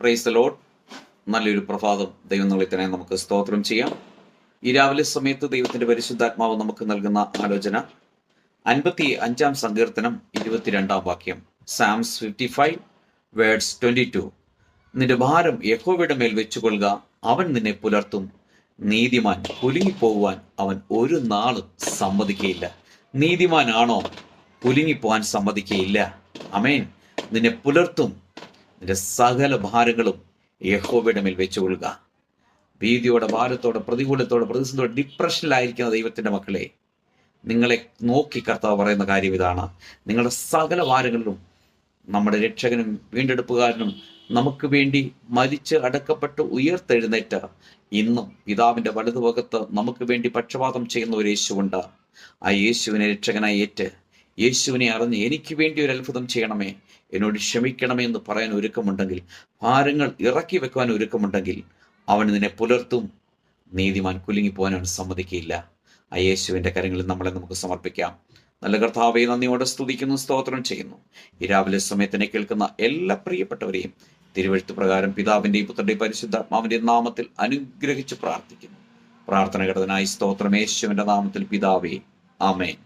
Praise the Lord. നല്ലൊരു പ്രഭാതം ദൈവം നൽകി തന്നെ നമുക്ക് സ്തോത്രം ചെയ്യാം. ഈ രാവിലെ സമയത്ത് ദൈവത്തിന്റെ പരിശുദ്ധാത്മാവ് നമുക്ക് നൽകുന്ന ആലോചന 55 സങ്കീർത്തനം 22 വാക്യം. സാംസ് 55 വേർഡ്സ് 22. നിന്റെ ഭാരം യഹോവയുടെ മേൽ വെച്ചുകൊള്ളുക, അവൻ നിന്നെ പുലർത്തും. നീതിമാൻ കുലുങ്ങിപ്പോകുവാൻ അവൻ ഒരു നാളും സമ്മതിക്കയില്ല. നീതിമാനാണോ? കുലുങ്ങിപ്പോവാൻ സമ്മതിക്കയില്ല. ആമേൻ. നിന്നെ പുലർത്തും. നിന്റെ സകല ഭാരങ്ങളും യഹോവയുടെ മേൽ വെച്ചുകൊള്ളുക. ഭീതിയോടെ, ഭാരത്തോടെ, പ്രതികൂലത്തോടെ, പ്രതിസന്ധിയോടെ, ഡിപ്രഷനിലായിരിക്കുന്ന ദൈവത്തിന്റെ മക്കളെ, നിങ്ങളെ നോക്കി കർത്താവ് പറയുന്ന കാര്യം ഇതാണ്: നിങ്ങളുടെ സകല ഭാരങ്ങളിലും നമ്മുടെ രക്ഷകനും വീണ്ടെടുപ്പുകാരനും നമുക്ക് വേണ്ടി മരിച്ച് അടക്കപ്പെട്ട് ഉയർത്തെഴുന്നേറ്റ ഇന്നും പിതാവിന്റെ വലതുഭാഗത്ത് നമുക്ക് വേണ്ടി പക്ഷപാതം ചെയ്യുന്ന ഒരു യേശുവുണ്ട്. ആ യേശുവിനെ രക്ഷകനായി ഏറ്റ്, യേശുവിനെ അറിഞ്ഞ് എനിക്ക് വേണ്ടി ഒരു അത്ഭുതം ചെയ്യണമേ, എന്നോട് ക്ഷമിക്കണമേ എന്ന് പറയാൻ ഒരുക്കമുണ്ടെങ്കിൽ, ഭാരങ്ങൾ ഇറക്കി വെക്കുവാൻ ഒരുക്കമുണ്ടെങ്കിൽ, അവൻ നിന്നെ പുലർത്തും. നീതിമാൻ കുലുങ്ങിപ്പോവാൻ അവൻ സമ്മതിക്കില്ല. ആ യേശുവിന്റെ കരങ്ങളിൽ നമ്മളെ നമുക്ക് സമർപ്പിക്കാം. നല്ല കർത്താവെ, നന്ദിയോടെ സ്തുതിക്കുന്നു, സ്തോത്രം ചെയ്യുന്നു. ഈ രാവിലെ സമയത്തിനെ കേൾക്കുന്ന എല്ലാ പ്രിയപ്പെട്ടവരെയും തിരുവെഴുത്ത് പ്രകാരം പിതാവിന്റെയും പുത്രന്റെയും പരിശുദ്ധാത്മാവിന്റെയും നാമത്തിൽ അനുഗ്രഹിച്ച് പ്രാർത്ഥിക്കുന്നു. പ്രാർത്ഥന ഘടനായി സ്തോത്രം, യേശുവിന്റെ നാമത്തിൽ പിതാവേ, ആമേൻ.